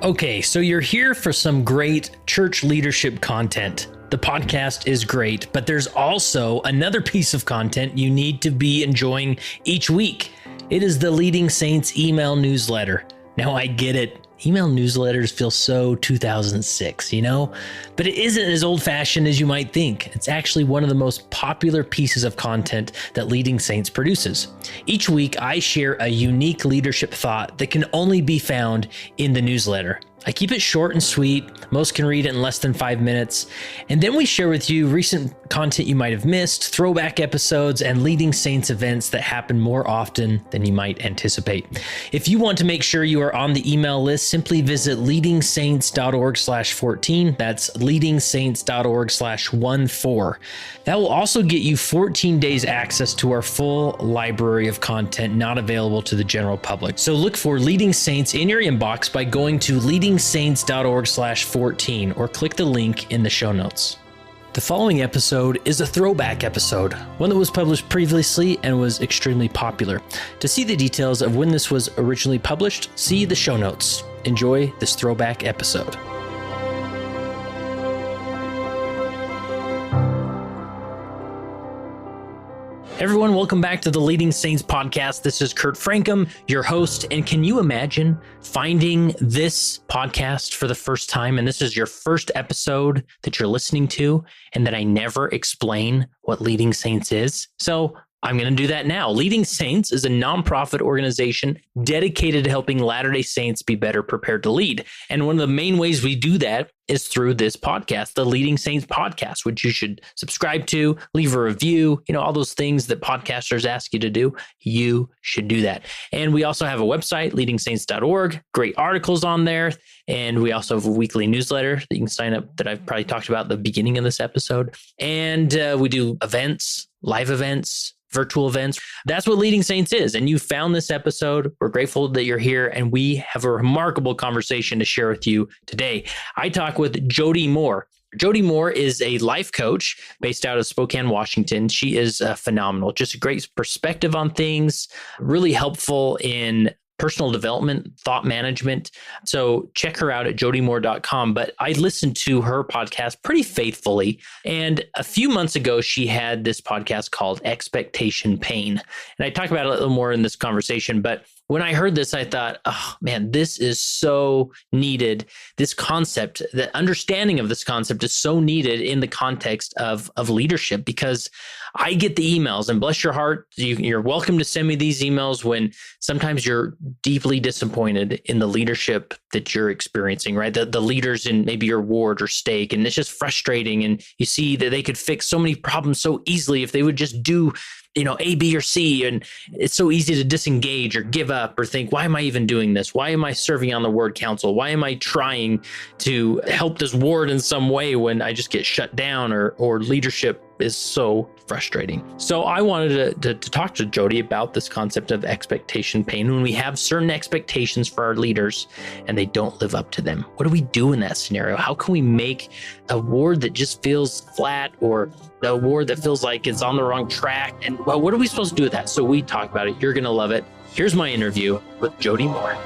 Okay, so you're here for some great church leadership content. The podcast is great, but there's also another piece of content you need to be enjoying each week. It is the Leading Saints email newsletter. Now, I get it. Email newsletters feel so 2006, But it isn't as old-fashioned as you might think. It's actually one of the most popular pieces of content that Leading Saints produces. Each week, I share a unique leadership thought that can only be found in the newsletter. I keep it short and sweet. Most can read it in less than 5 minutes. And then we share with you recent content you might have missed, throwback episodes, and Leading Saints events that happen more often than you might anticipate. If you want to make sure you are on the email list, simply visit leadingsaints.org/14. That's leadingsaints.org/14. That will also get you 14 days access to our full library of content not available to the general public. So look for Leading Saints in your inbox by going to leadingsaints.org/14 or click the link in the show notes. The following episode is a throwback episode, one that was published previously and was extremely popular. To see the details of when this was originally published, see the show notes. Enjoy this throwback episode. Everyone, welcome back to the Leading Saints podcast. This is Kurt Frankum, your host. And can you imagine finding this podcast for the first time? And this is your first episode that you're listening to, and that I never explain what Leading Saints is. So I'm going to do that now. Leading Saints is a nonprofit organization dedicated to helping Latter-day Saints be better prepared to lead. And one of the main ways we do that is through this podcast, the Leading Saints podcast, which you should subscribe to, leave a review, all those things that podcasters ask you to do. You should do that. And we also have a website, leadingsaints.org, great articles on there. And we also have a weekly newsletter that you can sign up that I've probably talked about at the beginning of this episode. And we do events, live events, virtual events. That's what Leading Saints is. And you found this episode. We're grateful that you're here, and we have a remarkable conversation to share with you today. I talk with Jody Moore. Jody Moore is a life coach based out of Spokane, Washington. She is phenomenal, just a great perspective on things, really helpful in personal development, thought management. So check her out at jodymoore.com. But I listened to her podcast pretty faithfully. And a few months ago, she had this podcast called Expectation Pain. And I talk about it a little more in this conversation. But when I heard this, I thought, oh man, this is so needed. This concept, the understanding of this concept is so needed in the context of leadership, because I get the emails, and bless your heart, you're welcome to send me these emails when sometimes you're deeply disappointed in the leadership that you're experiencing, right? The leaders in maybe your ward or stake, and it's just frustrating. And you see that they could fix so many problems so easily if they would just do A, B, or C. And it's so easy to disengage or give up or think, why am I even doing this? Why am I serving on the ward council? Why am I trying to help this ward in some way when I just get shut down, or leadership is so frustrating? So I wanted to talk to Jody about this concept of expectation pain. When we have certain expectations for our leaders and they don't live up to them, what do we do in that scenario? How can we make a ward that just feels flat, or a ward that feels like it's on the wrong track? And well, what are we supposed to do with that? So we talk about it. You're going to love it. Here's my interview with Jody Moore.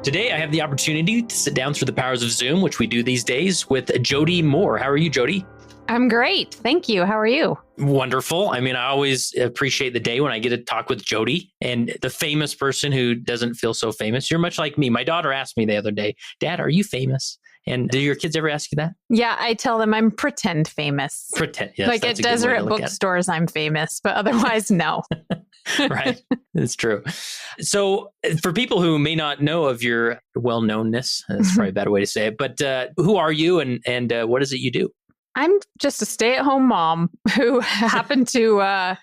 Today, I have the opportunity to sit down through the powers of Zoom, which we do these days, with Jody Moore. How are you, Jody? I'm great. Thank you. How are you? Wonderful. I mean, I always appreciate the day when I get to talk with Jody, and the famous person who doesn't feel so famous. You're much like me. My daughter asked me the other day, Dad, are you famous? And do your kids ever ask you that? Yeah, I tell them I'm pretend famous. Pretend, yes. Like at Deseret bookstores, I'm famous, but otherwise, no. Right. It's true. So for people who may not know of your well-knownness, that's probably a better way to say it, but who are you, and what is it you do? I'm just a stay-at-home mom who happened to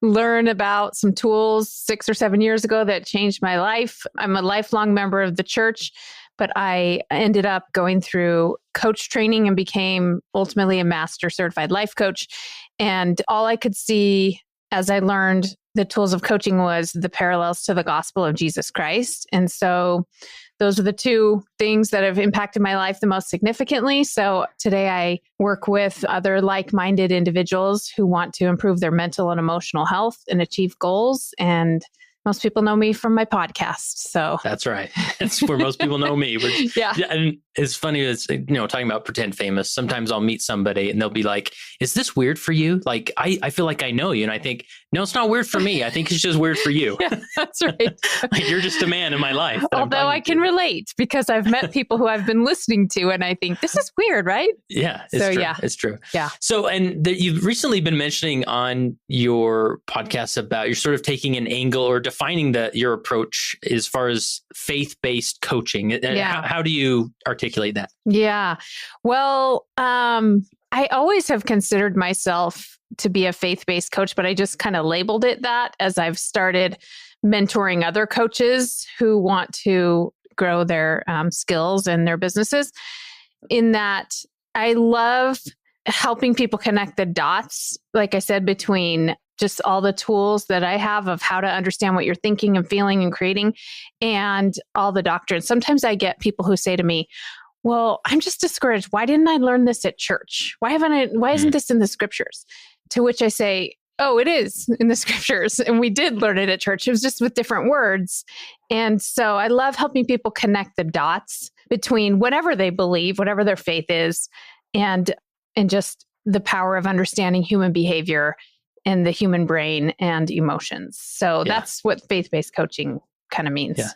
learn about some tools 6 or 7 years ago that changed my life. I'm a lifelong member of the church, but I ended up going through coach training and became ultimately a master certified life coach. And all I could see as I learned the tools of coaching was the parallels to the gospel of Jesus Christ. And so those are the two things that have impacted my life the most significantly. So today I work with other like-minded individuals who want to improve their mental and emotional health and achieve goals. And most people know me from my podcast. So that's right. That's where most people know me. Yeah. And it's funny, talking about pretend famous. Sometimes I'll meet somebody and they'll be like, is this weird for you? Like, I feel like I know you. And I think, no, it's not weird for me. I think it's just weird for you. Yeah, that's right. Like, you're just a man in my life. Although I can relate because I've met people who I've been listening to and I think this is weird, right? Yeah. It's true. Yeah. So, you've recently been mentioning on your podcast about you're sort of taking an angle or defining your approach as far as faith-based coaching. Yeah. How do you articulate that? Yeah. Well, I always have considered myself to be a faith-based coach, but I just kind of labeled it that as I've started mentoring other coaches who want to grow their skills and their businesses. In that, I love helping people connect the dots, like I said, between just all the tools that I have of how to understand what you're thinking and feeling and creating and all the doctrine. Sometimes I get people who say to me, well, I'm just discouraged. Why didn't I learn this at church? Why isn't this in the scriptures? To which I say, oh, it is in the scriptures. And we did learn it at church. It was just with different words. And so I love helping people connect the dots between whatever they believe, whatever their faith is, and just the power of understanding human behavior and the human brain and emotions. So that's what faith-based coaching kind of means. Yeah.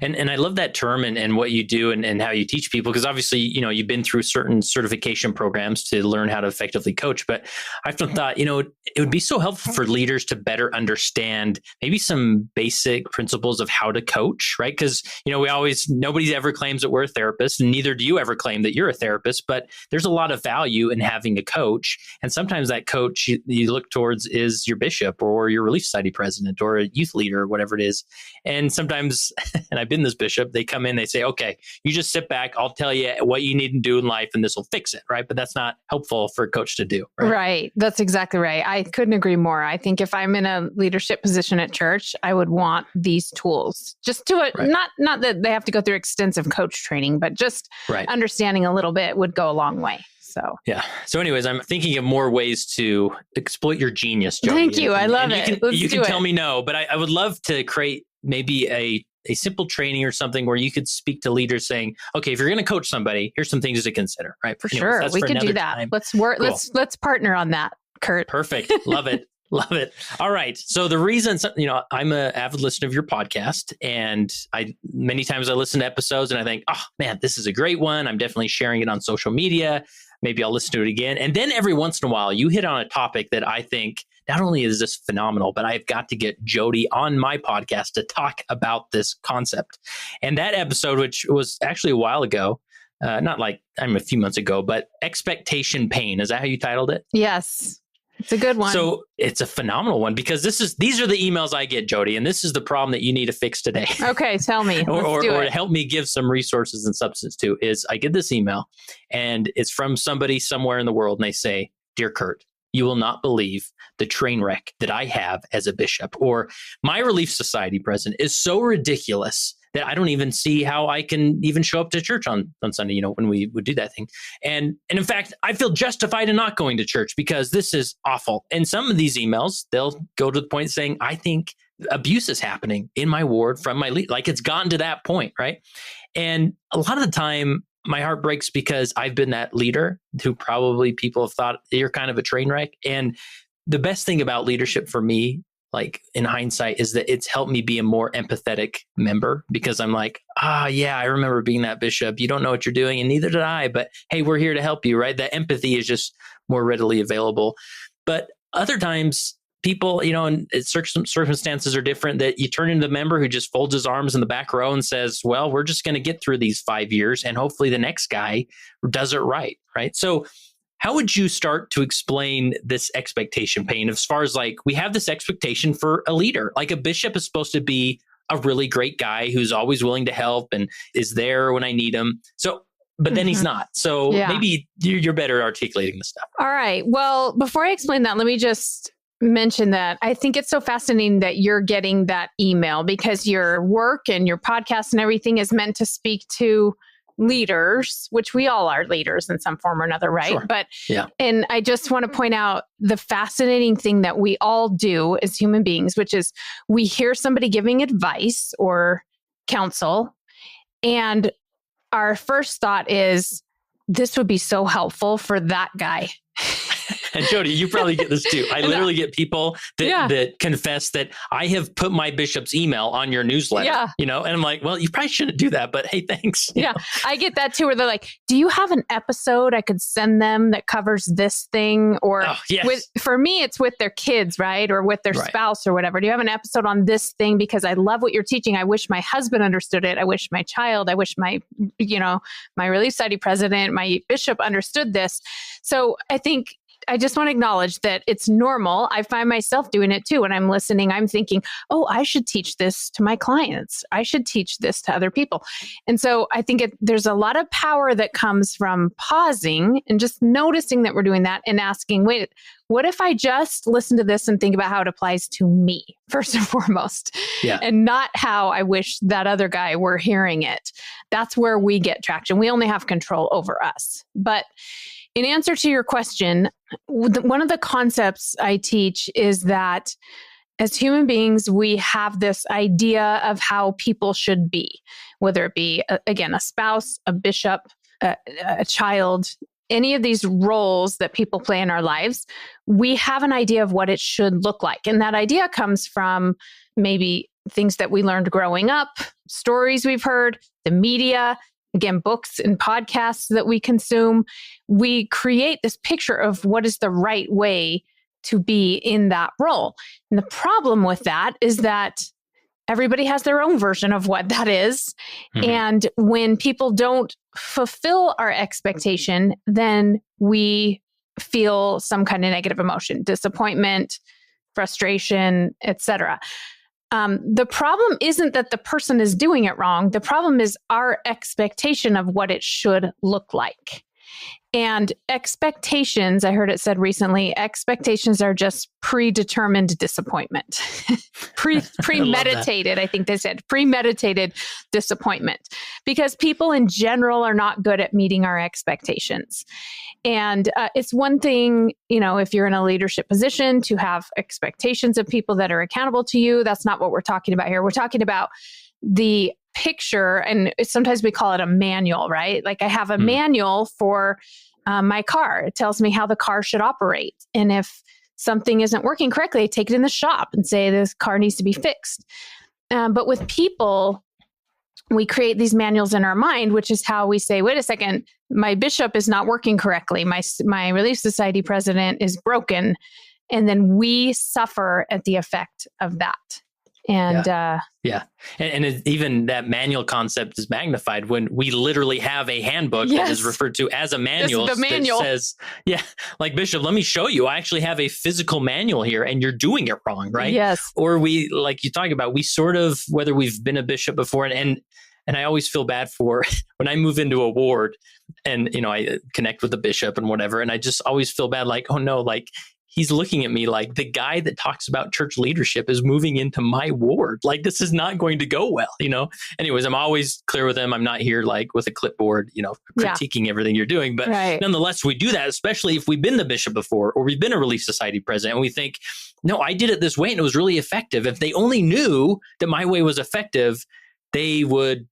And I love that term and what you do and how you teach people, because obviously, you've been through certain certification programs to learn how to effectively coach. But I've thought, it would be so helpful for leaders to better understand maybe some basic principles of how to coach, right? Because, nobody ever claims that we're a therapist, and neither do you ever claim that you're a therapist, but there's a lot of value in having a coach. And sometimes that coach you look towards is your bishop or your Relief Society president or a youth leader or whatever it is. And sometimes and I've been this bishop, they come in, they say, okay, you just sit back. I'll tell you what you need to do in life and this will fix it. Right. But that's not helpful for a coach to do. Right. That's exactly right. I couldn't agree more. I think if I'm in a leadership position at church, I would want these tools just to not that they have to go through extensive coach training, but just understanding a little bit would go a long way. So, yeah. So anyways, I'm thinking of more ways to exploit your genius, Jody. Thank you. I love it. You can tell me no, but I would love to create maybe a simple training or something where you could speak to leaders saying, okay, if you're going to coach somebody, here's some things to consider, right? For sure. We could do that. Time. Let's work. Cool. Let's partner on that, Kurt. Perfect. Love it. Love it. All right. So the reason, I'm an avid listener of your podcast, and many times I listen to episodes and I think, oh man, this is a great one. I'm definitely sharing it on social media. Maybe I'll listen to it again. And then every once in a while, you hit on a topic that I think not only is this phenomenal, but I've got to get Jody on my podcast to talk about this concept. And that episode, which was actually a while ago, not like a few months ago, but expectation pain. Is that how you titled it? Yes. It's a good one. So it's a phenomenal one because these are the emails I get, Jody, and this is the problem that you need to fix today. Okay, tell me. or help me give some resources and substance to is I get this email and it's from somebody somewhere in the world and they say, "Dear Kurt, you will not believe the train wreck that I have as a bishop," or "My Relief Society president is so ridiculous that I don't even see how I can even show up to church on Sunday, when we would do that thing. And in fact, I feel justified in not going to church because this is awful." And some of these emails, they'll go to the point saying, "I think abuse is happening in my ward from my lead." Like it's gotten to that point, right? And a lot of the time, my heart breaks because I've been that leader who probably people have thought you're kind of a train wreck. And the best thing about leadership for me, like in hindsight, is that it's helped me be a more empathetic member because I'm like, yeah, I remember being that bishop. You don't know what you're doing and neither did I, but hey, we're here to help you, right? That empathy is just more readily available. But other times people, and circumstances are different, that you turn into the member who just folds his arms in the back row and says, well, we're just going to get through these 5 years and hopefully the next guy does it right. So how would you start to explain this expectation pain as far as like, we have this expectation for a leader, like a bishop is supposed to be a really great guy who's always willing to help and is there when I need him. So but then he's not. So Yeah. maybe you're better at articulating the stuff. All right. Well, before I explain that, let me just mention that I think it's so fascinating that you're getting that email, because your work and your podcast and everything is meant to speak to leaders, which we all are leaders in some form or another, right? Sure. But Yeah. and I just want to point out the fascinating thing that we all do as human beings, which is we hear somebody giving advice or counsel, and our first thought is, this would be so helpful for that guy. And Jody, you probably get this too. I literally get people that confess that I have put my bishop's email on your newsletter, and I'm like, well, you probably shouldn't do that, but hey, thanks. You know? I get that too, where they're like, do you have an episode I could send them that covers this thing? Or for me, it's with their kids, right? Or with their spouse or whatever. Do you have an episode on this thing? Because I love what you're teaching. I wish my husband understood it. I wish my child, I wish my Relief Society president, my bishop understood this. So I think I just want to acknowledge that it's normal. I find myself doing it too. When I'm listening, I'm thinking, oh, I should teach this to my clients. I should teach this to other people. And so I think there's a lot of power that comes from pausing and just noticing that we're doing that and asking, wait, what if I just listen to this and think about how it applies to me, first and foremost, and not how I wish that other guy were hearing it? That's where we get traction. We only have control over us. But in answer to your question, one of the concepts I teach is that as human beings, we have this idea of how people should be, whether it be, again, a spouse, a bishop, a child, any of these roles that people play in our lives. We have an idea of what it should look like. And that idea comes from maybe things that we learned growing up, stories we've heard, the media, again, books and podcasts that we consume. We create this picture of what is the right way to be in that role. And the problem with that is that everybody has their own version of what that is. Mm-hmm. And when people don't fulfill our expectation, then we feel some kind of negative emotion, disappointment, frustration, etc. The problem isn't that the person is doing it wrong. The problem is our expectation of what it should look like. And expectations, I heard it said recently, expectations are just predetermined disappointment. Premeditated, I think they said, premeditated disappointment. Because people in general are not good at meeting our expectations. And it's one thing, if you're in a leadership position, to have expectations of people that are accountable to you. That's not what we're talking about here. We're talking about the picture, and sometimes we call it a manual, right? Like I have a manual for my car. It tells me how the car should operate. And if something isn't working correctly, I take it in the shop and say this car needs to be fixed. But with people, we create these manuals in our mind, which is how we say, wait a second, my bishop is not working correctly. My Relief Society president is broken. And then we suffer at the effect of that. And even that manual concept is magnified when we literally have a handbook that is referred to as a manual. This is the manual that says, like, Bishop, let me show you. I actually have a physical manual here and you're doing it wrong, right? Yes. Or we, like you talk about, we sort of, whether we've been a bishop before, and I always feel bad for when I move into a ward and, I connect with the bishop and whatever. And I just always feel bad, like, oh no, like, he's looking at me like the guy that talks about church leadership is moving into my ward. Like, this is not going to go well, Anyways, I'm always clear with him. I'm not here like with a clipboard, critiquing everything you're doing. But nonetheless, we do that, especially if we've been the bishop before or we've been a Relief Society president and we think, no, I did it this way and it was really effective. If they only knew that my way was effective, they would,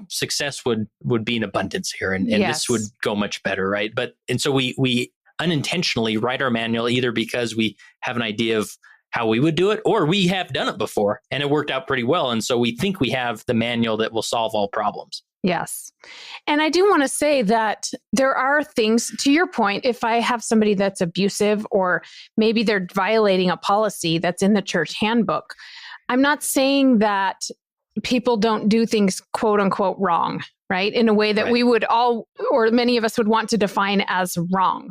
success would be in abundance here and this would go much better, right? And so we unintentionally write our manual either because we have an idea of how we would do it or we have done it before and it worked out pretty well. And so we think we have the manual that will solve all problems. Yes. And I do want to say that there are things, to your point, if I have somebody that's abusive or maybe they're violating a policy that's in the church handbook, I'm not saying that people don't do things quote unquote wrong, right? In a way that we would all, or many of us would want to define as wrong.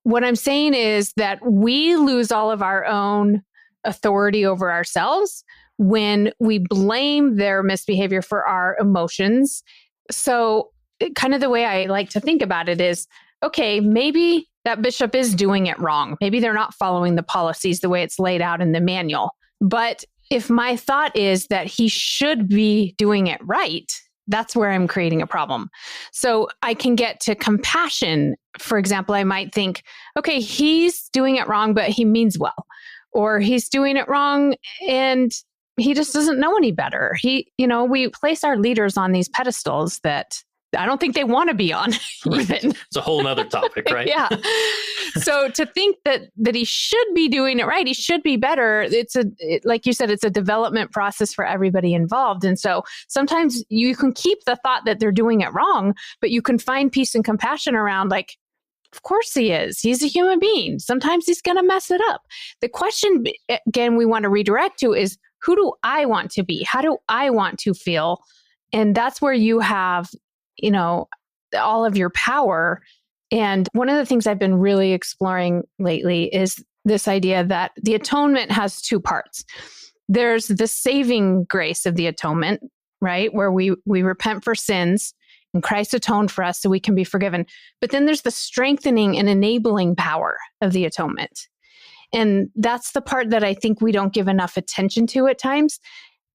What I'm saying is that we lose all of our own authority over ourselves when we blame their misbehavior for our emotions. So kind of the way I like to think about it is, okay, maybe that bishop is doing it wrong. Maybe they're not following the policies the way it's laid out in the manual. But if my thought is that he should be doing it right, that's where I'm creating a problem. So I can get to compassion. For example, I might think, okay, he's doing it wrong, but he means well. Or he's doing it wrong and he just doesn't know any better. We place our leaders on these pedestals that I don't think they want to be on even. It's a whole nother topic, right? Yeah. So to think that he should be doing it right, he should be better. Like you said, it's a development process for everybody involved. And so sometimes you can keep the thought that they're doing it wrong, but you can find peace and compassion around like, of course he is. He's a human being. Sometimes he's going to mess it up. The question, again, we want to redirect to is, who do I want to be? How do I want to feel? And that's where you have all of your power. And one of the things I've been really exploring lately is this idea that the atonement has two parts. There's the saving grace of the atonement, right? Where we repent for sins and Christ atoned for us so we can be forgiven. But then there's the strengthening and enabling power of the atonement. And that's the part that I think we don't give enough attention to at times.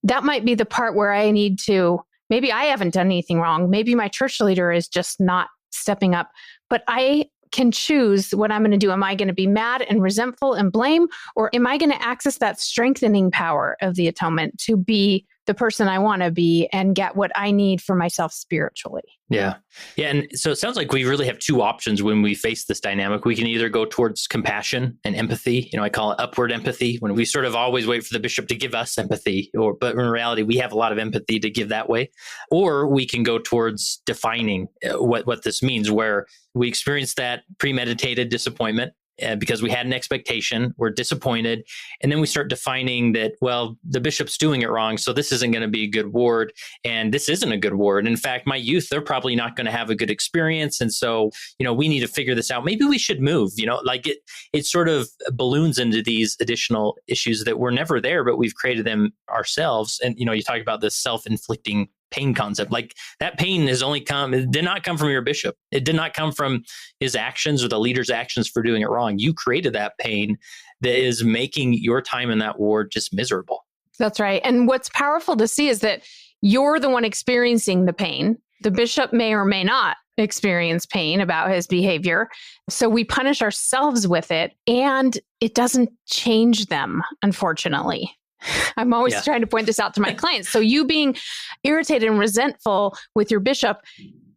That might be the part where I need to, maybe I haven't done anything wrong. Maybe my church leader is just not stepping up, but I can choose what I'm going to do. Am I going to be mad and resentful and blame, or am I going to access that strengthening power of the atonement to be the person I want to be and get what I need for myself spiritually? Yeah. And so it sounds like we really have two options when we face this dynamic. We can either go towards compassion and empathy. I call it upward empathy, when we sort of always wait for the bishop to give us empathy, but in reality, we have a lot of empathy to give that way. Or we can go towards defining what this means, where we experience that premeditated disappointment because we had an expectation, we're disappointed, and then we start defining that, well, the bishop's doing it wrong, so this isn't going to be a good ward, and this isn't a good ward. In fact, my youth, they're probably not going to have a good experience, and so, we need to figure this out. Maybe we should move, like it sort of balloons into these additional issues that were never there, but we've created them ourselves. And, you talk about this self-inflicting pain concept. Like, that pain it did not come from your bishop. It did not come from his actions or the leader's actions for doing it wrong. You created that pain that is making your time in that ward just miserable. That's right. And what's powerful to see is that you're the one experiencing the pain. The bishop may or may not experience pain about his behavior. So we punish ourselves with it, and it doesn't change them, unfortunately. I'm always trying to point this out to my clients. So you being irritated and resentful with your bishop,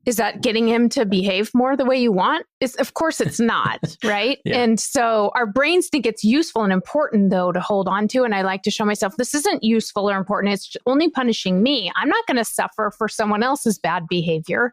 is that getting him to behave more the way you want? Of course it's not, right? Yeah. And so our brains think it's useful and important, though, to hold on to. And I like to show myself, this isn't useful or important. It's only punishing me. I'm not going to suffer for someone else's bad behavior.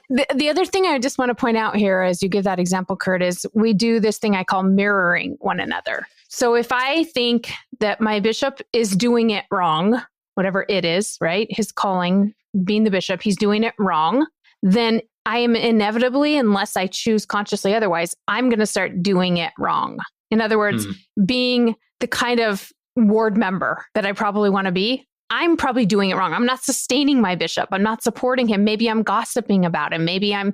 The other thing I just want to point out here, as you give that example, Kurt, is we do this thing I call mirroring one another. So if I think that my bishop is doing it wrong, whatever it is, right? His calling, being the bishop, he's doing it wrong, then I am inevitably, unless I choose consciously otherwise, I'm going to start doing it wrong. In other words, being the kind of ward member that I probably want to be, I'm probably doing it wrong. I'm not sustaining my bishop. I'm not supporting him. Maybe I'm gossiping about him. Maybe I'm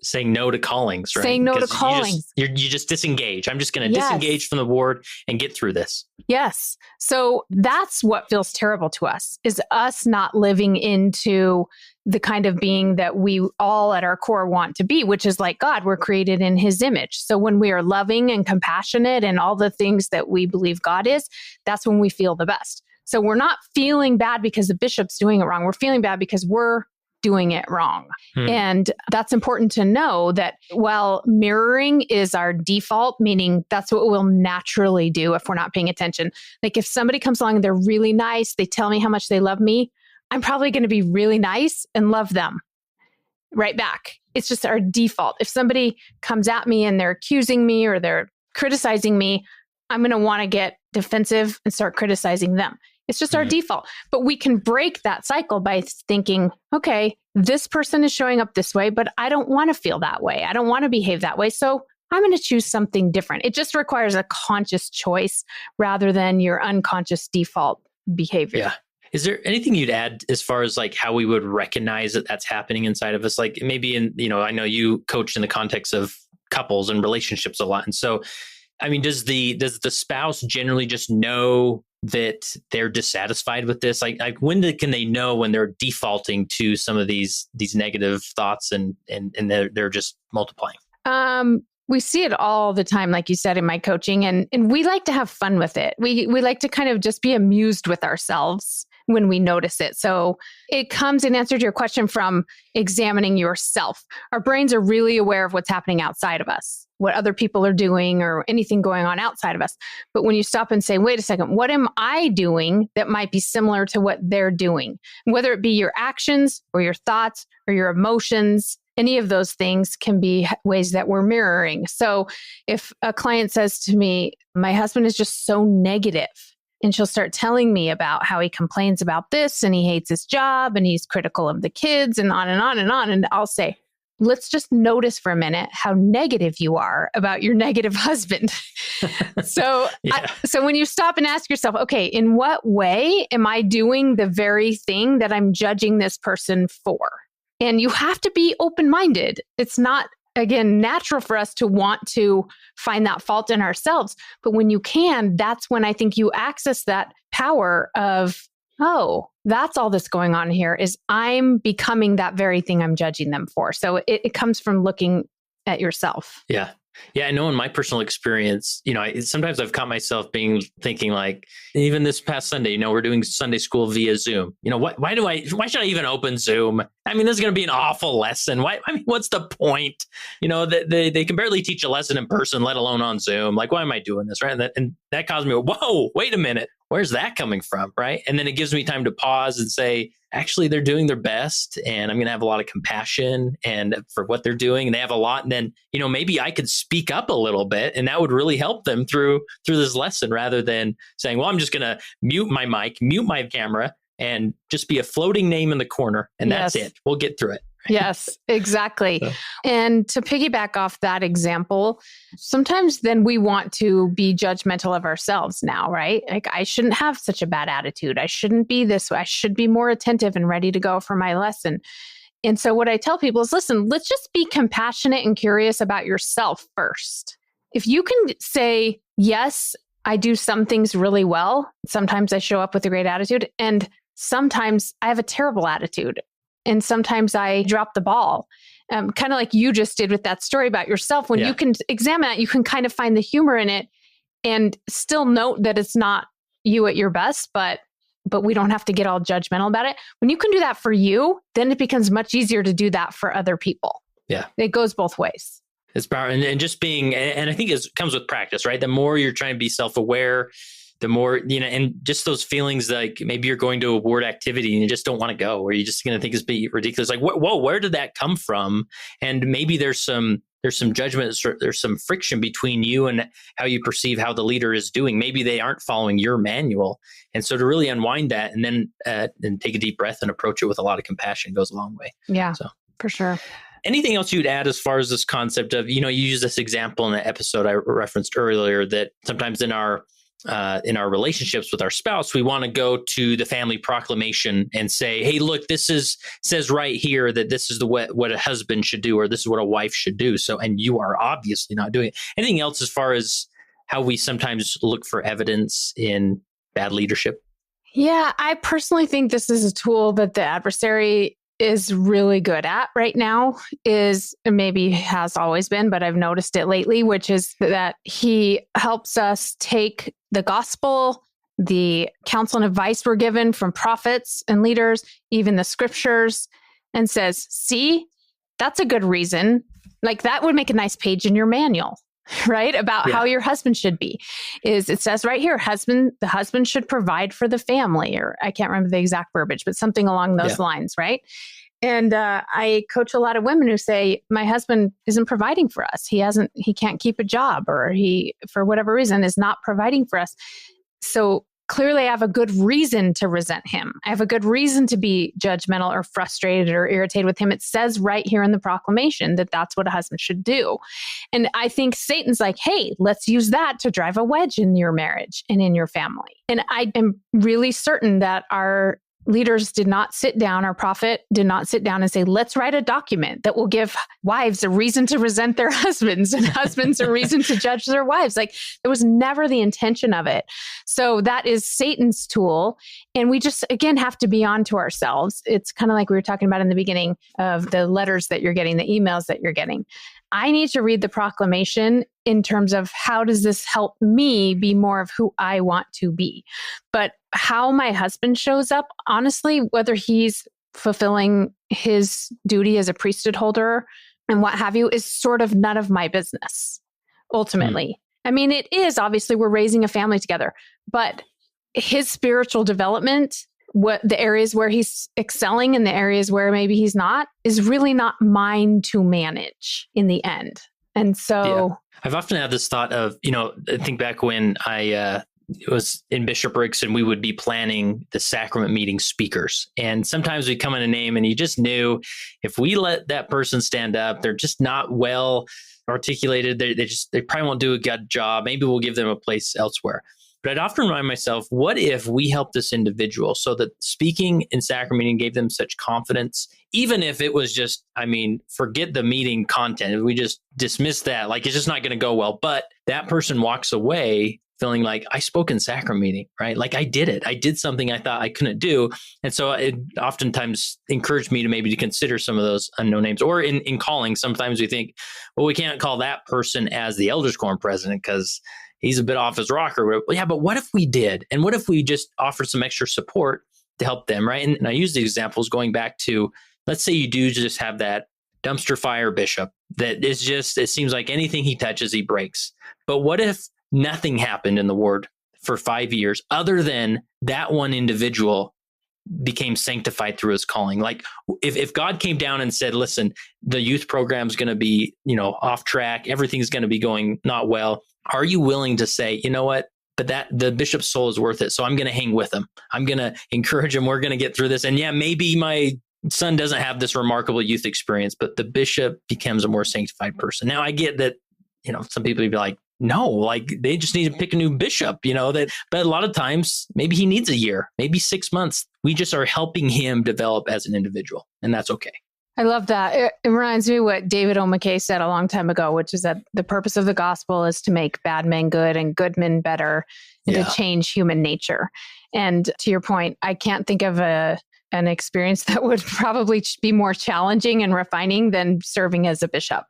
saying no to callings, right? Saying no to callings. You just disengage. I'm just going to disengage from the ward and get through this. Yes. So that's what feels terrible to us, is us not living into the kind of being that we all at our core want to be, which is like God. We're created in his image. So when we are loving and compassionate and all the things that we believe God is, that's when we feel the best. So we're not feeling bad because the bishop's doing it wrong. We're feeling bad because we're doing it wrong. And that's important to know, that while mirroring is our default, meaning that's what we'll naturally do if we're not paying attention. Like if somebody comes along and they're really nice, they tell me how much they love me, I'm probably going to be really nice and love them right back. It's just our default. If somebody comes at me and they're accusing me or they're criticizing me, I'm going to want to get defensive and start criticizing them. It's just our default. But we can break that cycle by thinking, okay, this person is showing up this way, but I don't want to feel that way. I don't want to behave that way. So I'm going to choose something different. It just requires a conscious choice rather than your unconscious default behavior. Yeah. Is there anything you'd add as far as like how we would recognize that that's happening inside of us? Like maybe I know you coach in the context of couples and relationships a lot. And so, I mean, does the spouse generally just know that they're dissatisfied with this? Like when can they know when they're defaulting to some of these negative thoughts and they're just multiplying? We see it all the time, like you said, in my coaching, and we like to have fun with it. We like to kind of just be amused with ourselves when we notice it. So it comes in answer to your question from examining yourself. Our brains are really aware of what's happening outside of us, what other people are doing or anything going on outside of us. But when you stop and say, wait a second, what am I doing that might be similar to what they're doing? Whether it be your actions or your thoughts or your emotions, any of those things can be ways that we're mirroring. So if a client says to me, my husband is just so negative, and she'll start telling me about how he complains about this and he hates his job and he's critical of the kids and on and on and on. And I'll say, let's just notice for a minute how negative you are about your negative husband. So when you stop and ask yourself, okay, in what way am I doing the very thing that I'm judging this person for? And you have to be open-minded. It's not, again, natural for us to want to find that fault in ourselves. But when you can, that's when I think you access that power of, oh, that's all that's going on here is I'm becoming that very thing I'm judging them for. So it comes from looking at yourself. Yeah. Yeah, I know in my personal experience, sometimes I've caught myself thinking like, even this past Sunday, we're doing Sunday school via Zoom. Why should I even open Zoom? I mean, this is going to be an awful lesson. What's the point? They can barely teach a lesson in person, let alone on Zoom. Like, why am I doing this? Right. And that caused me, whoa, wait a minute. Where's that coming from? Right. And then it gives me time to pause and say, actually, they're doing their best and I'm going to have a lot of compassion and for what they're doing. And they have a lot. And then, maybe I could speak up a little bit and that would really help them through this lesson rather than saying, well, I'm just going to mute my mic, mute my camera and just be a floating name in the corner. And that's it. We'll get through it. Yes, exactly. So. And to piggyback off that example, sometimes then we want to be judgmental of ourselves now, right? Like I shouldn't have such a bad attitude. I shouldn't be this way. I should be more attentive and ready to go for my lesson. And so what I tell people is, listen, let's just be compassionate and curious about yourself first. If you can say, yes, I do some things really well. Sometimes I show up with a great attitude and sometimes I have a terrible attitude. And sometimes I drop the ball, kind of like you just did with that story about yourself. When you can examine it, you can kind of find the humor in it and still note that it's not you at your best, but we don't have to get all judgmental about it. When you can do that for you, then it becomes much easier to do that for other people. Yeah. It goes both ways. It's powerful. And just being, and I think it comes with practice, right? The more you're trying to be self-aware, the more, and just those feelings like maybe you're going to a ward activity and you just don't want to go, or you're just going to think it's ridiculous. Like, whoa, where did that come from? And maybe there's some judgment, there's some friction between you and how you perceive how the leader is doing. Maybe they aren't following your manual. And so to really unwind that and then take a deep breath and approach it with a lot of compassion goes a long way. Yeah, so for sure. Anything else you'd add as far as this concept of, you use this example in the episode I referenced earlier that sometimes in our relationships with our spouse, we want to go to the family proclamation and say, hey, look, says right here that this is what a husband should do, or this is what a wife should do. So, and you are obviously not doing it. Anything else as far as how we sometimes look for evidence in bad leadership? Yeah, I personally think this is a tool that the adversary is really good at right now, maybe has always been, but I've noticed it lately, which is that he helps us take the gospel, the counsel and advice we're given from prophets and leaders, even the scriptures, and says, see, that's a good reason. Like that would make a nice page in your manual, right? About how your husband should be. It says right here, the husband should provide for the family, or I can't remember the exact verbiage, but something along those lines, right? And I coach a lot of women who say, my husband isn't providing for us. He can't keep a job, or he, for whatever reason, is not providing for us. So clearly I have a good reason to resent him. I have a good reason to be judgmental or frustrated or irritated with him. It says right here in the proclamation that that's what a husband should do. And I think Satan's like, hey, let's use that to drive a wedge in your marriage and in your family. And I am really certain that our leaders did not sit down, our prophet did not sit down and say, let's write a document that will give wives a reason to resent their husbands and husbands a reason to judge their wives. Like, it was never the intention of it. So that is Satan's tool. And we just, again, have to be on to ourselves. It's kind of like we were talking about in the beginning of the letters that you're getting, the emails that you're getting. I need to read the proclamation in terms of how does this help me be more of who I want to be. But how my husband shows up, honestly, whether he's fulfilling his duty as a priesthood holder and what have you, is sort of none of my business, ultimately. I mean, it is, obviously, we're raising a family together, but his spiritual development, what the areas where he's excelling and the areas where maybe he's not, is really not mine to manage in the end. And so I've often had this thought of, I think back when I was in bishoprics and we would be planning the sacrament meeting speakers. And sometimes we come in a name and you just knew if we let that person stand up, they're just not well articulated. They probably won't do a good job. Maybe we'll give them a place elsewhere. But I'd often remind myself, what if we helped this individual so that speaking in sacrament meeting gave them such confidence, even if it was just, forget the meeting content. If we just dismiss that, like it's just not going to go well. But that person walks away feeling like I spoke in sacrament meeting, right? Like I did it. I did something I thought I couldn't do. And so it oftentimes encouraged me to maybe to consider some of those unknown names. Or in calling, sometimes we think, well, we can't call that person as the elders quorum president because he's a bit off his rocker. Well, yeah, but what if we did? And what if we just offered some extra support to help them, right? And I use the examples going back to, let's say you do just have that dumpster fire bishop that is just, it seems like anything he touches, he breaks. But what if nothing happened in the ward for 5 years other than that one individual became sanctified through his calling? Like if God came down and said, listen, the youth program is going to be, off track, everything's going to be going not well. Are you willing to say, you know what, but that the bishop's soul is worth it. So I'm going to hang with him. I'm going to encourage him. We're going to get through this. And yeah, maybe my son doesn't have this remarkable youth experience, but the bishop becomes a more sanctified person. Now I get that, some people would be like, no, like they just need to pick a new bishop, but a lot of times maybe he needs a year, maybe 6 months. We just are helping him develop as an individual, and that's okay. I love that. It reminds me what David O. McKay said a long time ago, which is that the purpose of the gospel is to make bad men good and good men better, and to change human nature. And to your point, I can't think of an experience that would probably be more challenging and refining than serving as a bishop,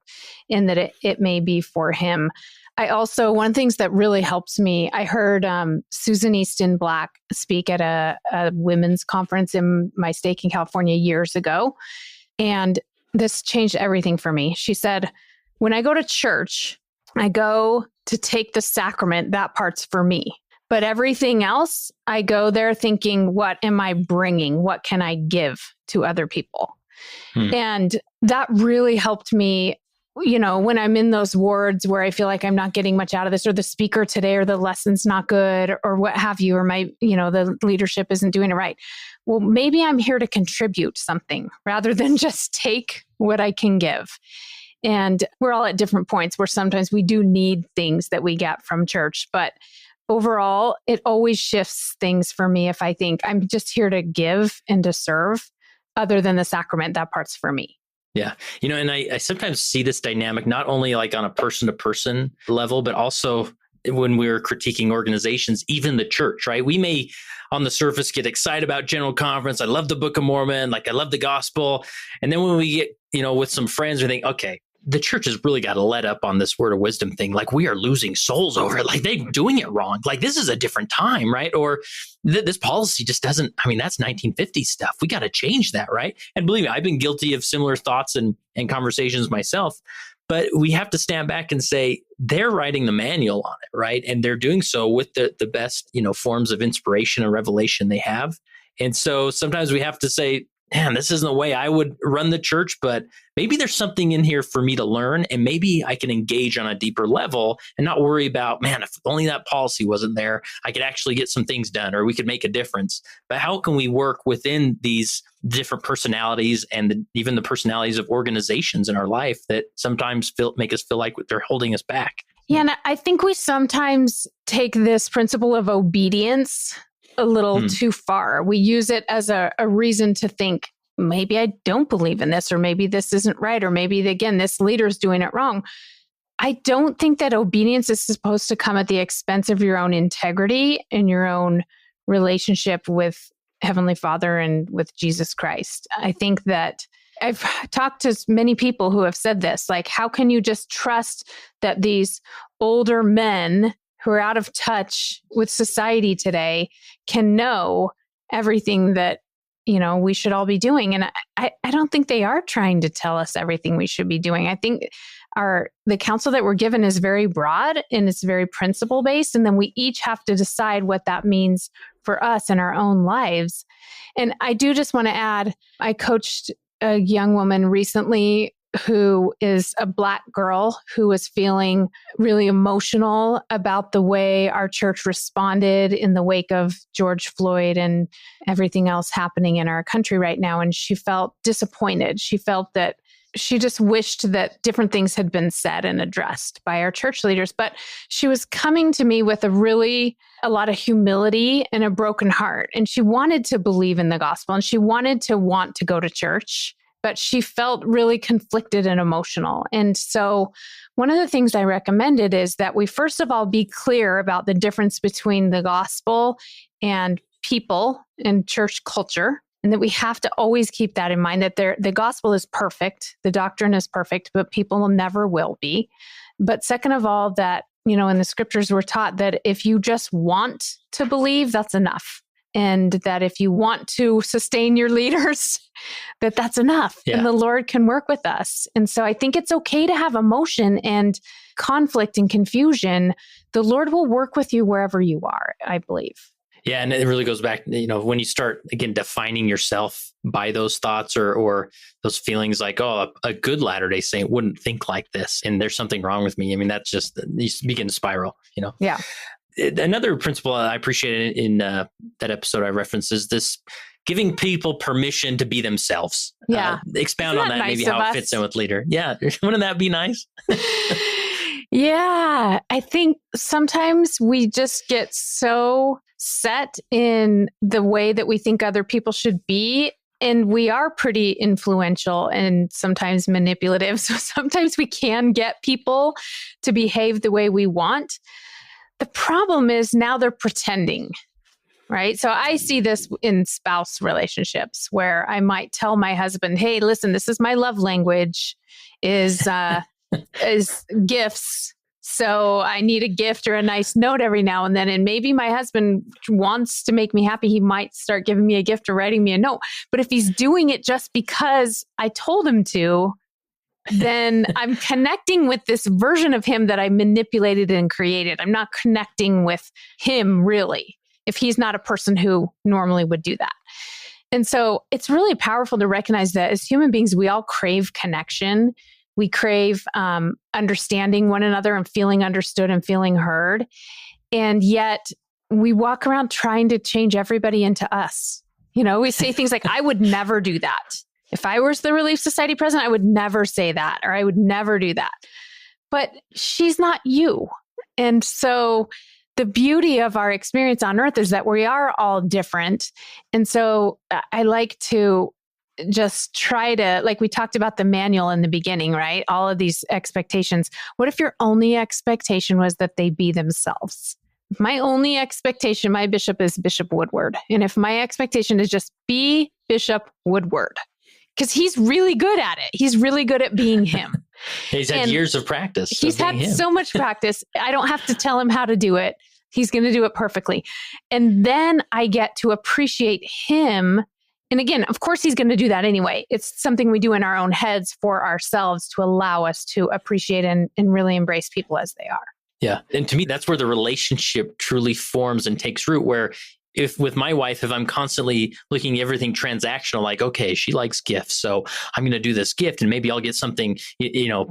in that it may be for him. I also, one of the things that really helps me, I heard Susan Easton Black speak at a women's conference in my stake in California years ago. And this changed everything for me. She said, when I go to church, I go to take the sacrament. That part's for me. But everything else, I go there thinking, what am I bringing? What can I give to other people? And that really helped me, when I'm in those wards where I feel like I'm not getting much out of this, or the speaker today, or the lesson's not good, or what have you, or the leadership isn't doing it right. Well, maybe I'm here to contribute something rather than just take what I can give. And we're all at different points where sometimes we do need things that we get from church, but overall, it always shifts things for me if I think I'm just here to give and to serve, other than the sacrament. That part's for me. Yeah. And I sometimes see this dynamic, not only like on a person to person level, but also when we're critiquing organizations, even the church, right? We may on the surface get excited about General Conference. I love the Book of Mormon. Like I love the gospel. And then when we get, with some friends, we think, okay, the church has really got to let up on this word of wisdom thing. Like we are losing souls over it. Like they're doing it wrong. Like this is a different time, right? Or this policy just doesn't, that's 1950s stuff. We got to change that, right? And believe me, I've been guilty of similar thoughts and conversations myself. But we have to stand back and say, they're writing the manual on it, right? And they're doing so with the best, forms of inspiration and revelation they have. And so sometimes we have to say, man, this isn't the way I would run the church, but maybe there's something in here for me to learn, and maybe I can engage on a deeper level and not worry about, man, if only that policy wasn't there, I could actually get some things done, or we could make a difference. But how can we work within these different personalities and even the personalities of organizations in our life that sometimes make us feel like they're holding us back? Yeah, and I think we sometimes take this principle of obedience a little too far. We use it as a reason to think, maybe I don't believe in this, or maybe this isn't right, or maybe, again, this leader's doing it wrong. I don't think that obedience is supposed to come at the expense of your own integrity and your own relationship with Heavenly Father and with Jesus Christ. I think that I've talked to many people who have said this, like, how can you just trust that these older men who are out of touch with society today can know everything that, we should all be doing? And I don't think they are trying to tell us everything we should be doing. I think the counsel that we're given is very broad and it's very principle based. And then we each have to decide what that means for us in our own lives. And I do just want to add, I coached a young woman recently who is a Black girl who was feeling really emotional about the way our church responded in the wake of George Floyd and everything else happening in our country right now. And she felt disappointed. She felt that she just wished that different things had been said and addressed by our church leaders. But she was coming to me with a lot of humility and a broken heart. And she wanted to believe in the gospel and she wanted to want to go to church, but she felt really conflicted and emotional. And so one of the things I recommended is that we first of all be clear about the difference between the gospel and people and church culture. And that we have to always keep that in mind, that the gospel is perfect, the doctrine is perfect, but people never will be. But second of all, that, in the scriptures we're taught that if you just want to believe, that's enough. And that if you want to sustain your leaders, that's enough. Yeah. And the Lord can work with us. And so I think it's okay to have emotion and conflict and confusion. The Lord will work with you wherever you are, I believe. Yeah. And it really goes back, when you start, again, defining yourself by those thoughts or those feelings like, oh, a good Latter-day Saint wouldn't think like this, and there's something wrong with me. I mean, that's just, you begin to spiral, Yeah. Another principle I appreciated in that episode I referenced is this giving people permission to be themselves. Yeah. Expound on that, nice, maybe how it fits in with leader. Yeah. Wouldn't that be nice? Yeah. I think sometimes we just get so set in the way that we think other people should be. And we are pretty influential and sometimes manipulative. So sometimes we can get people to behave the way we want. The problem is now they're pretending, right? So I see this in spouse relationships where I might tell my husband, hey, listen, this is my love language is gifts. So I need a gift or a nice note every now and then. And maybe my husband wants to make me happy. He might start giving me a gift or writing me a note. But if he's doing it just because I told him to, then I'm connecting with this version of him that I manipulated and created. I'm not connecting with him really, if he's not a person who normally would do that. And so it's really powerful to recognize that as human beings, we all crave connection. We crave understanding one another and feeling understood and feeling heard. And yet we walk around trying to change everybody into us. We say things like, I would never do that. If I was the Relief Society president, I would never say that, or I would never do that. But she's not you. And so the beauty of our experience on earth is that we are all different. And so I like to just try to, like we talked about the manual in the beginning, right? All of these expectations. What if your only expectation was that they be themselves? My only expectation, my bishop is Bishop Woodward. And if my expectation is just be Bishop Woodward, because he's really good at it. He's really good at being him. He's had years of practice. He's had so much practice. I don't have to tell him how to do it. He's going to do it perfectly. And then I get to appreciate him. And again, of course, he's going to do that anyway. It's something we do in our own heads for ourselves to allow us to appreciate and really embrace people as they are. Yeah. And to me, that's where the relationship truly forms and takes root, where if with my wife, if I'm constantly looking at everything transactional, like, okay, she likes gifts, so I'm going to do this gift and maybe I'll get something,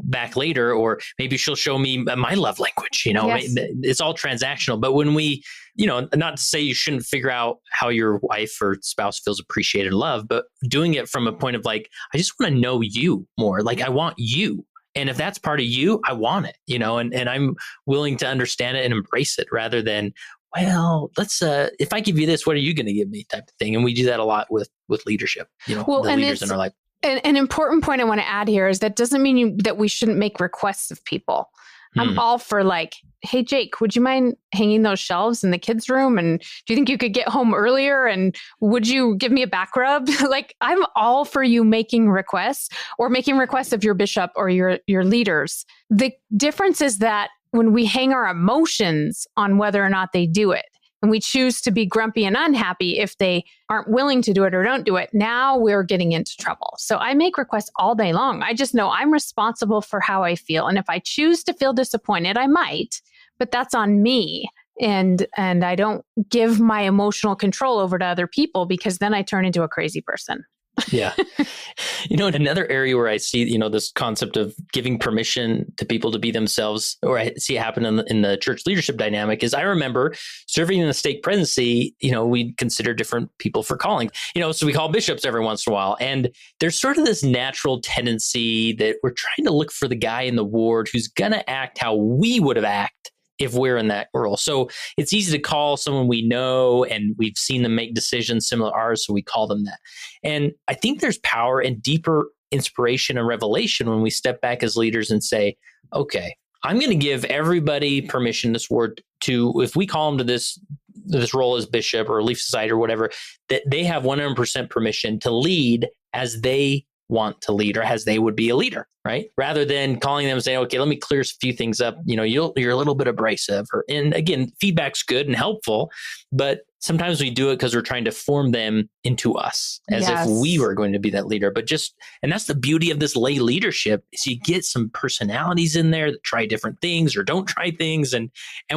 back later, or maybe she'll show me my love language, Yes. it's all transactional. But when we, not to say you shouldn't figure out how your wife or spouse feels appreciated and loved, but doing it from a point of like, I just want to know you more. Like, I want you. And if that's part of you, I want it, and I'm willing to understand it and embrace it rather than, well, let's, if I give you this, what are you going to give me type of thing. And we do that a lot with leadership, Well, the and leaders in our life. An important point I want to add here is that doesn't mean that we shouldn't make requests of people. I'm all for like, hey, Jake, would you mind hanging those shelves in the kids' room? And do you think you could get home earlier? And would you give me a back rub? Like, I'm all for you making requests or making requests of your bishop or your leaders. The difference is that when we hang our emotions on whether or not they do it, and we choose to be grumpy and unhappy if they aren't willing to do it or don't do it, now we're getting into trouble. So I make requests all day long. I just know I'm responsible for how I feel. And if I choose to feel disappointed, I might, but that's on me. And I don't give my emotional control over to other people, because then I turn into a crazy person. Yeah. Another area where I see, this concept of giving permission to people to be themselves, or I see it happen in the church leadership dynamic, is I remember serving in the stake presidency, we'd consider different people for calling, so we call bishops every once in a while. And there's sort of this natural tendency that we're trying to look for the guy in the ward who's going to act how we would have acted if we're in that role. So it's easy to call someone we know and we've seen them make decisions similar to ours, so we call them that. And I think there's power and deeper inspiration and revelation when we step back as leaders and say, okay, I'm going to give everybody permission this word to, if we call them to this role as bishop or relief society or whatever, that they have 100% permission to lead as they want to lead or as they would be a leader, right? Rather than calling them and saying, okay, let me clear a few things up. You're a little bit abrasive. And again, feedback's good and helpful, but sometimes we do it because we're trying to form them into us as if we were going to be that leader. But and that's the beauty of this lay leadership, is you get some personalities in there that try different things or don't try things, and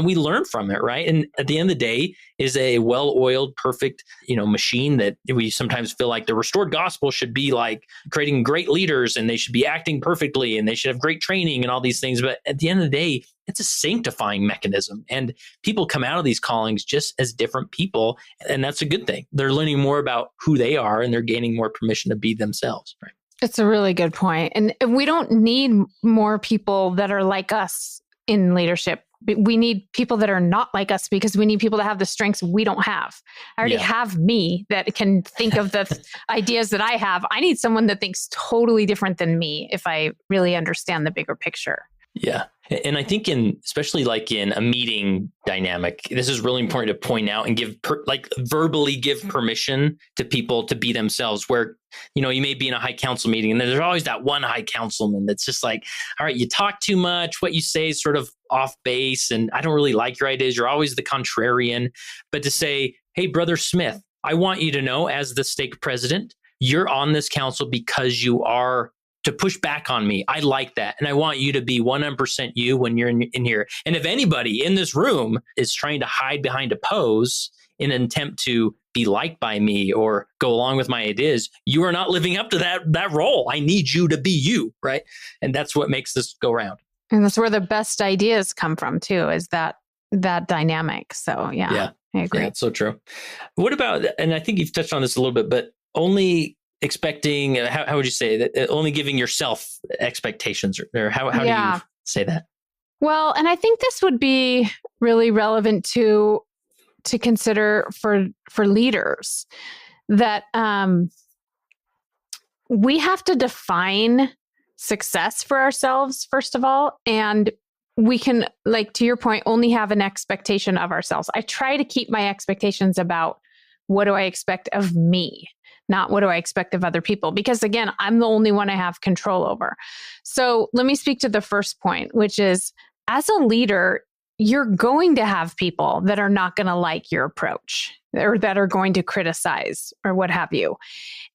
we learn from it, right? And at the end of the day is a well-oiled, perfect, machine that we sometimes feel like the restored gospel should be like creating great leaders, and they should be acting perfectly, and they should have great training and all these things. But at the end of the day, it's a sanctifying mechanism, and people come out of these callings just as different people. And that's a good thing. They're learning more about who they are, and they're gaining more permission to be themselves. Right. It's a really good point. And we don't need more people that are like us in leadership. We need people that are not like us, because we need people that have the strengths we don't have. I already have me that can think of the ideas that I have. I need someone that thinks totally different than me if I really understand the bigger picture. Yeah. And I think especially like in a meeting dynamic, this is really important to point out and verbally give permission to people to be themselves, where, you may be in a high council meeting and there's always that one high councilman that's just like, all right, you talk too much. What you say is sort of off base, and I don't really like your ideas. You're always the contrarian. But to say, hey, Brother Smith, I want you to know, as the stake president, you're on this council because you are to push back on me. I like that. And I want you to be 100% you when you're in here. And if anybody in this room is trying to hide behind a pose in an attempt to be liked by me or go along with my ideas, you are not living up to that role. I need you to be you, right? And that's what makes this go round. And that's where the best ideas come from too, is that dynamic. So I agree. Yeah, it's so true. What about, and I think you've touched on this a little bit, but only expecting, how would you say that? Only giving yourself expectations, or how do you say that? Well, and I think this would be really relevant to consider for leaders, that we have to define success for ourselves, first of all. And we can, like, to your point, only have an expectation of ourselves. I try to keep my expectations about what do I expect of me, not what do I expect of other people, because again, I'm the only one I have control over. So let me speak to the first point, which is, as a leader, you're going to have people that are not going to like your approach, or that are going to criticize or what have you.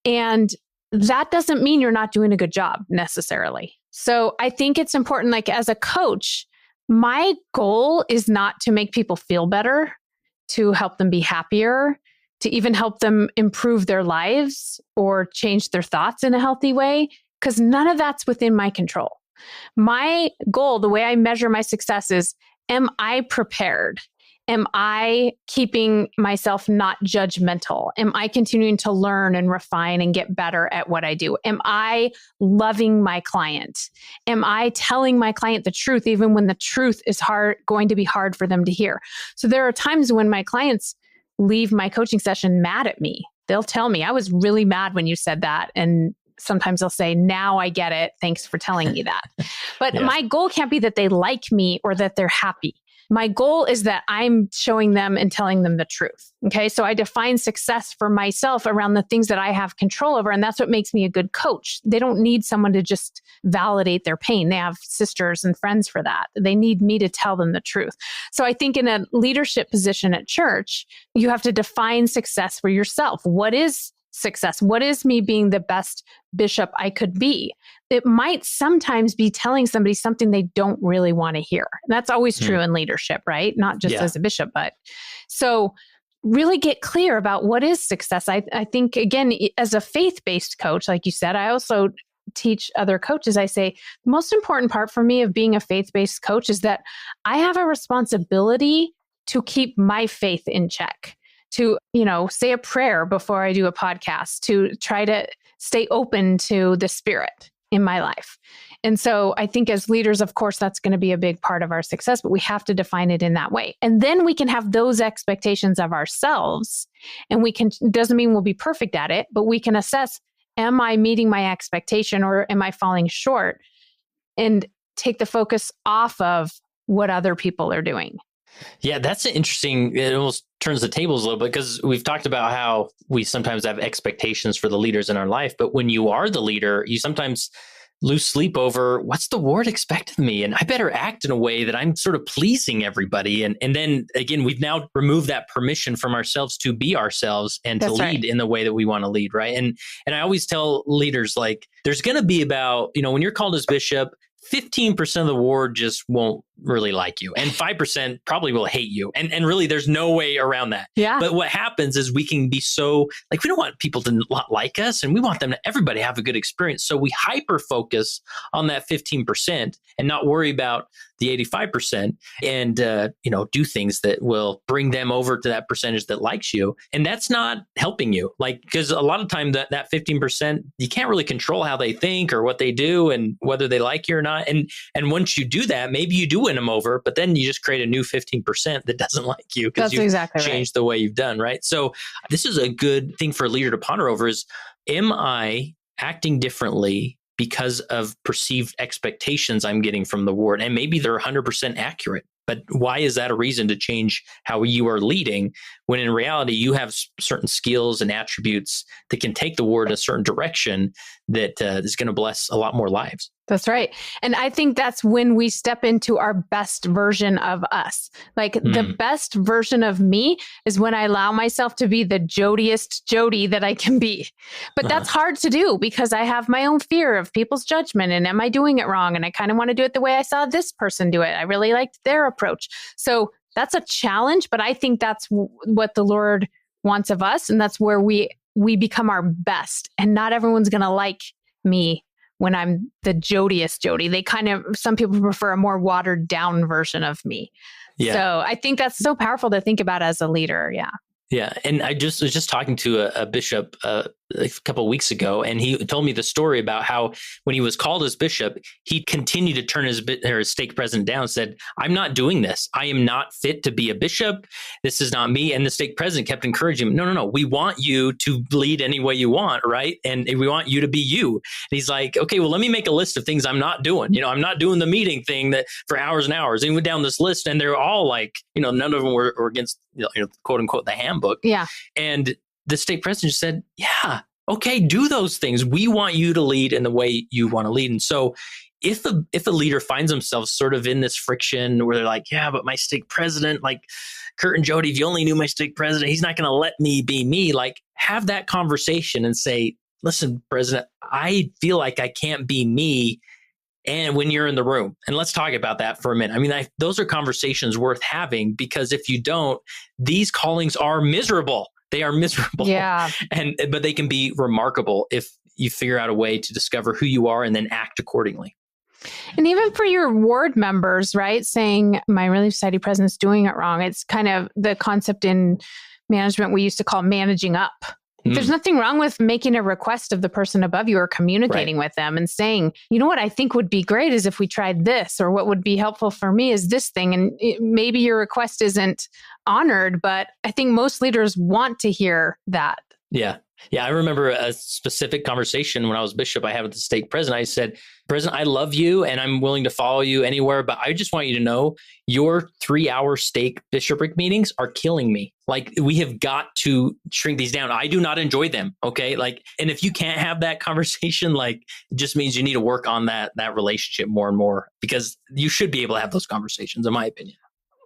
And that doesn't mean you're not doing a good job necessarily. So I think it's important, like as a coach, my goal is not to make people feel better, to help them be happier, to even help them improve their lives or change their thoughts in a healthy way, because none of that's within my control. My goal, the way I measure my success is, am I prepared? Am I keeping myself not judgmental? Am I continuing to learn and refine and get better at what I do? Am I loving my client? Am I telling my client the truth, even when the truth is going to be hard for them to hear? So there are times when my clients leave my coaching session mad at me. They'll tell me, I was really mad when you said that. And sometimes they'll say, now I get it. Thanks for telling me that. But my goal can't be that they like me or that they're happy. My goal is that I'm showing them and telling them the truth. Okay. So I define success for myself around the things that I have control over. And that's what makes me a good coach. They don't need someone to just validate their pain. They have sisters and friends for that. They need me to tell them the truth. So I think in a leadership position at church, you have to define success for yourself. What is success? What is me being the best bishop I could be? It might sometimes be telling somebody something they don't really want to hear. That's always true in leadership, right? Not just as a bishop, but so really get clear about what is success. I think, again, as a faith-based coach, like you said, I also teach other coaches. I say, the most important part for me of being a faith-based coach is that I have a responsibility to keep my faith in check, to, say a prayer before I do a podcast, to try to stay open to the Spirit in my life. And so I think as leaders, of course, that's going to be a big part of our success, but we have to define it in that way. And then we can have those expectations of ourselves, and doesn't mean we'll be perfect at it, but we can assess, am I meeting my expectation or am I falling short? And take the focus off of what other people are doing. Yeah, that's interesting. It almost turns the tables a little bit, because we've talked about how we sometimes have expectations for the leaders in our life. But when you are the leader, you sometimes lose sleep over, what's the ward expect of me? And I better act in a way that I'm sort of pleasing everybody. And then again, we've now removed that permission from ourselves to be ourselves and to lead in the way that we want to lead, right? And I always tell leaders, like, there's going to be about, when you're called as bishop, 15% of the ward just won't really like you, and 5% probably will hate you. And really, there's no way around that. Yeah. But what happens is we can be so, we don't want people to not like us, and we want everybody have a good experience. So we hyper focus on that 15% and not worry about the 85% and, do things that will bring them over to that percentage that likes you. And that's not helping you, because a lot of time that 15%, you can't really control how they think or what they do and whether they like you or not. And once you do that, maybe you do win them over, but then you just create a new 15% that doesn't like you because you've changed the way you've done, right? So this is a good thing for a leader to ponder over is, am I acting differently because of perceived expectations I'm getting from the ward? And maybe they're 100% accurate, but why is that a reason to change how you are leading when in reality you have certain skills and attributes that can take the ward in a certain direction that is going to bless a lot more lives? That's right. And I think that's when we step into our best version of us. The best version of me is when I allow myself to be the Jodiest Jody that I can be. But that's hard to do because I have my own fear of people's judgment. And am I doing it wrong? And I kind of want to do it the way I saw this person do it. I really liked their approach. So that's a challenge, but I think that's what the Lord wants of us. And that's where we become our best. And not everyone's going to like me when I'm the Jodiest Jody. Some people prefer a more watered down version of me. Yeah. So I think that's so powerful to think about as a leader. Yeah. Yeah. And I was just talking to a bishop a couple of weeks ago, and he told me the story about how when he was called as bishop, he continued to turn his stake president down, said, I'm not doing this. I am not fit to be a bishop. This is not me. And the stake president kept encouraging him, no. We want you to lead any way you want, right? And we want you to be you. And he's like, okay, well, let me make a list of things I'm not doing. I'm not doing the meeting thing that for hours and hours. And he went down this list, and they're all like, none of them were against, quote unquote, the handbook. Yeah. And the stake president just said, yeah, okay, do those things. We want you to lead in the way you want to lead. And so if a leader finds themselves sort of in this friction where they're like, yeah, but my stake president, like Kurt and Jody, if you only knew my stake president, he's not going to let me be me. Have that conversation and say, listen, president, I feel like I can't be me. And when you're in the room, and let's talk about that for a minute. I mean, those are conversations worth having, because if you don't, these callings are miserable. They are miserable. Yeah. But they can be remarkable if you figure out a way to discover who you are and then act accordingly. And even for your ward members, right? Saying my Relief Society president's doing it wrong. It's kind of the concept in management we used to call managing up. There's nothing wrong with making a request of the person above you or communicating with them and saying, you know what I think would be great is if we tried this, or what would be helpful for me is this thing. And maybe your request isn't honored, but I think most leaders want to hear that. Yeah. Yeah. I remember a specific conversation when I was bishop I had with the stake president. I said, President, I love you and I'm willing to follow you anywhere, but I just want you to know your 3-hour stake bishopric meetings are killing me. Like, we have got to shrink these down. I do not enjoy them. Okay. Like, and if you can't have that conversation, like, it just means you need to work on that relationship more and more, because you should be able to have those conversations, in my opinion.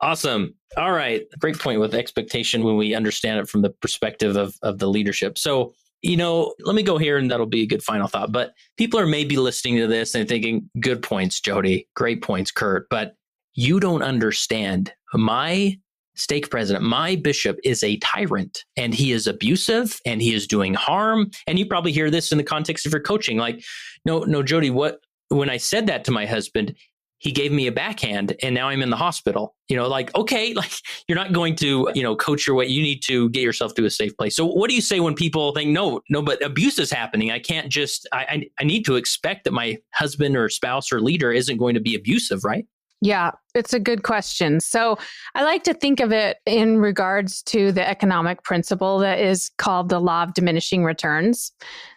Awesome. All right. Great point with expectation when we understand it from the perspective of the leadership. So, let me go here and that'll be a good final thought. But people are maybe listening to this and thinking, good points, Jody. Great points, Kurt. But you don't understand. My stake president, my bishop, is a tyrant and he is abusive and he is doing harm. And you probably hear this in the context of your coaching. Like, no, Jody, when I said that to my husband, he gave me a backhand and now I'm in the hospital. Okay, like, you're not going to, coach your way. You need to get yourself to a safe place. So what do you say when people think, no, but abuse is happening? I can't just, I need to expect that my husband or spouse or leader isn't going to be abusive, right? Yeah, it's a good question. So I like to think of it in regards to the economic principle that is called the law of diminishing returns.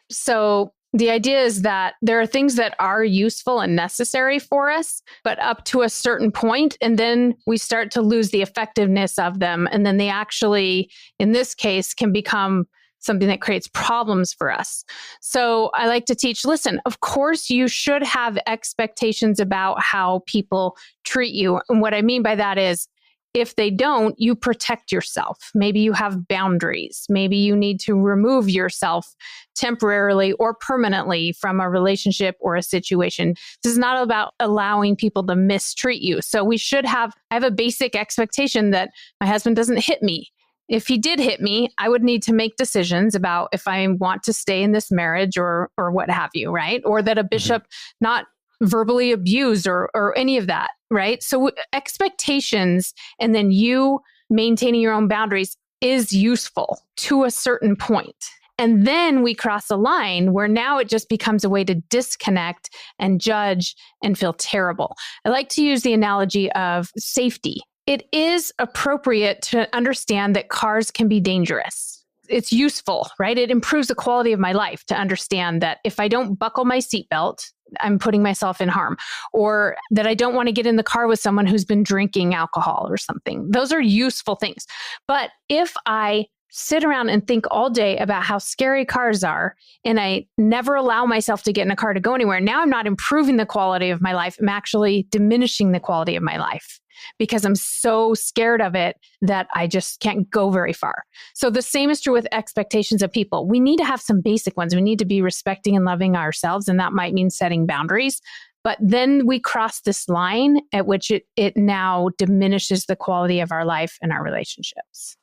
So the idea is that there are things that are useful and necessary for us, but up to a certain point, and then we start to lose the effectiveness of them. And then they actually, in this case, can become something that creates problems for us. So I like to teach, listen, of course, you should have expectations about how people treat you. And what I mean by that is, if they don't, you protect yourself. Maybe you have boundaries. Maybe you need to remove yourself temporarily or permanently from a relationship or a situation. This is not about allowing people to mistreat you. So I have a basic expectation that my husband doesn't hit me. If he did hit me, I would need to make decisions about if I want to stay in this marriage or what have you, right? Or that a bishop not verbally abused or any of that, right? So expectations and then you maintaining your own boundaries is useful to a certain point. And then we cross a line where now it just becomes a way to disconnect and judge and feel terrible. I like to use the analogy of safety. It is appropriate to understand that cars can be dangerous. It's useful, right? It improves the quality of my life to understand that if I don't buckle my seatbelt, I'm putting myself in harm, or that I don't want to get in the car with someone who's been drinking alcohol or something. Those are useful things. But if I sit around and think all day about how scary cars are, and I never allow myself to get in a car to go anywhere, now I'm not improving the quality of my life. I'm actually diminishing the quality of my life because I'm so scared of it that I just can't go very far. So the same is true with expectations of people. We need to have some basic ones. We need to be respecting and loving ourselves, and that might mean setting boundaries. But then we cross this line at which it now diminishes the quality of our life and our relationships.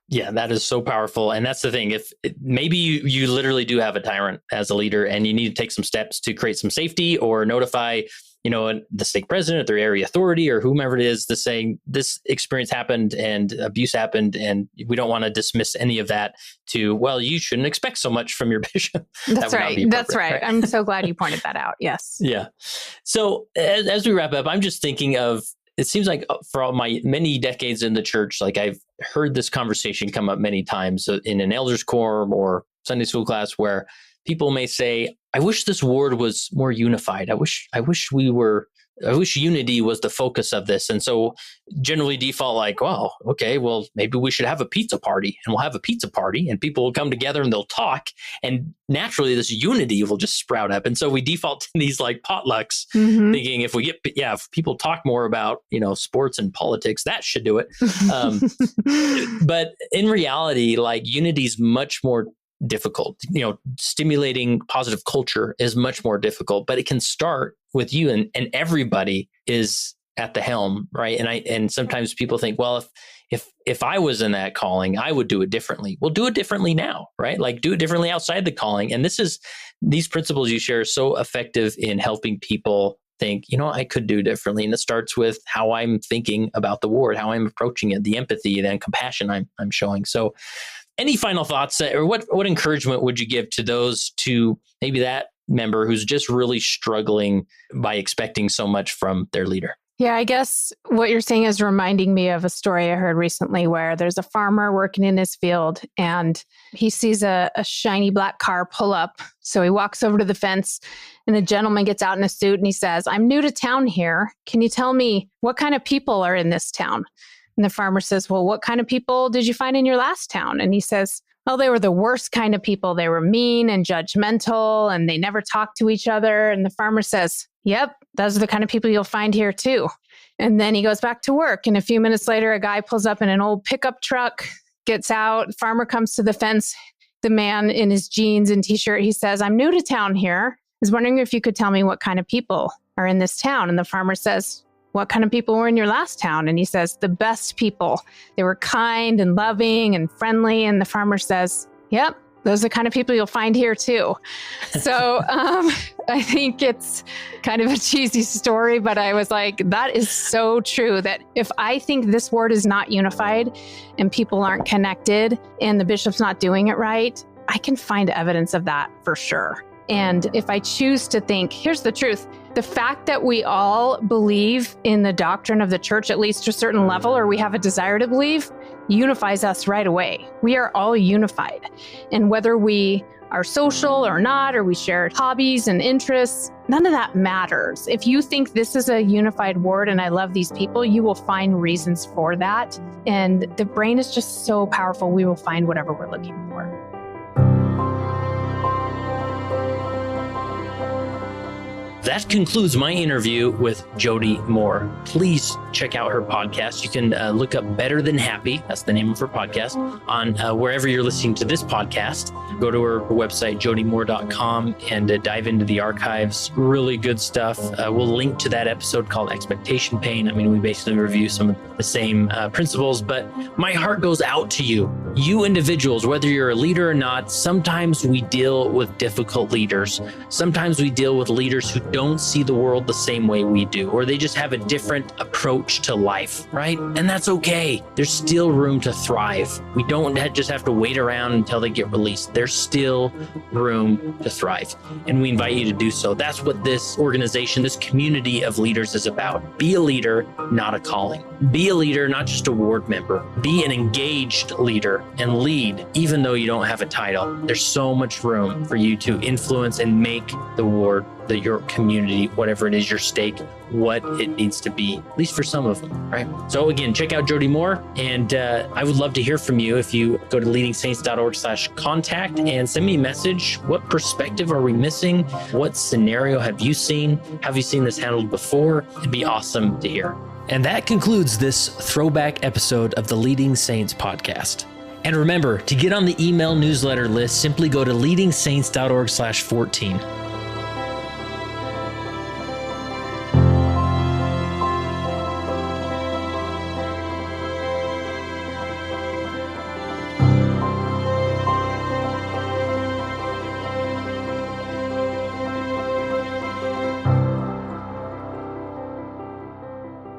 Yeah, that is so powerful. And that's the thing. If maybe you literally do have a tyrant as a leader and you need to take some steps to create some safety or notify, the stake president or their area authority or whomever it is, saying this experience happened and abuse happened. And we don't want to dismiss any of that to, well, you shouldn't expect so much from your bishop. That's right. That's right. I'm so glad you pointed that out. Yes. Yeah. So as we wrap up, I'm just thinking of, it seems like for all my many decades in the church, like I've heard this conversation come up many times in an elders quorum or Sunday school class where people may say, I wish this ward was more unified. I wish unity was the focus of this. And so generally default like, well, okay, well, maybe we should have a pizza party, and we'll have a pizza party and people will come together and they'll talk. And naturally this unity will just sprout up. And so we default to these like potlucks, thinking if people talk more about, sports and politics, that should do it. But in reality, like unity is much more difficult. Stimulating positive culture is much more difficult, but it can start with you, and everybody is at the helm, right? And sometimes people think, well, if I was in that calling, I would do it differently. Well, do it differently now, right? Like do it differently outside the calling. And these principles you share are so effective in helping people think, I could do differently. And it starts with how I'm thinking about the ward, how I'm approaching it, the empathy, then compassion I'm showing. So any final thoughts or what encouragement would you give to maybe that member who's just really struggling by expecting so much from their leader? Yeah, I guess what you're saying is reminding me of a story I heard recently where there's a farmer working in his field and he sees a shiny black car pull up. So he walks over to the fence and a gentleman gets out in a suit and he says, "I'm new to town here. Can you tell me what kind of people are in this town?" And the farmer says, "Well, what kind of people did you find in your last town?" And he says, "Well, they were the worst kind of people. They were mean and judgmental and they never talked to each other." And the farmer says, "Yep, those are the kind of people you'll find here too." And then he goes back to work. And a few minutes later, a guy pulls up in an old pickup truck, gets out. Farmer comes to the fence. The man in his jeans and t-shirt, he says, "I'm new to town here. I was wondering if you could tell me what kind of people are in this town." And the farmer says, "What kind of people were in your last town?" And he says, "The best people. They were kind and loving and friendly." And the farmer says, "Yep, those are the kind of people you'll find here too." So I think it's kind of a cheesy story, but I was like, that is so true that if I think this ward is not unified and people aren't connected and the bishop's not doing it right, I can find evidence of that for sure. And if I choose to think, here's the truth, the fact that we all believe in the doctrine of the church, at least to a certain level, or we have a desire to believe, unifies us right away. We are all unified. And whether we are social or not, or we share hobbies and interests, none of that matters. If you think this is a unified ward and I love these people, you will find reasons for that. And the brain is just so powerful, we will find whatever we're looking for. That concludes my interview with Jody Moore. Please check out her podcast. You can look up Better Than Happy, that's the name of her podcast, on wherever you're listening to this podcast. Go to her website, jodymoore.com, and dive into the archives. Really good stuff. We'll link to that episode called Expectation Pain. I mean, we basically review some of the same principles, but my heart goes out to you. You individuals, whether you're a leader or not, sometimes we deal with difficult leaders. Sometimes we deal with leaders who don't see the world the same way we do, or they just have a different approach to life, right? And that's okay. There's still room to thrive. We don't just have to wait around until they get released. There's still room to thrive. And we invite you to do so. That's what this organization, this community of leaders is about. Be a leader, not a calling. Be a leader, not just a ward member. Be an engaged leader and lead, even though you don't have a title. There's so much room for you to influence and make the ward, your community, whatever it is, your stake, what it needs to be, at least for some of them, right? So again, check out Jody Moore, and I would love to hear from you if you go to leadingsaints.org/contact and send me a message. What perspective are we missing? What scenario have you seen? Have you seen this handled before? It'd be awesome to hear. And that concludes this throwback episode of the Leading Saints podcast. And remember, to get on the email newsletter list, simply go to leadingsaints.org/14.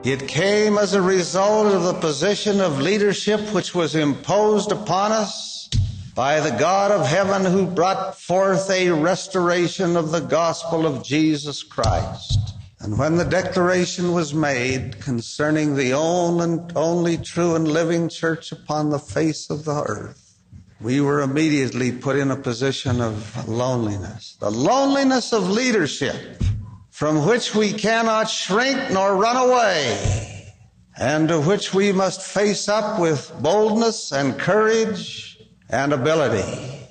It came as a result of the position of leadership which was imposed upon us by the God of heaven, who brought forth a restoration of the gospel of Jesus Christ. And when the declaration was made concerning the only true and living church upon the face of the earth, we were immediately put in a position of loneliness, the loneliness of leadership, from which we cannot shrink nor run away, and to which we must face up with boldness and courage and ability.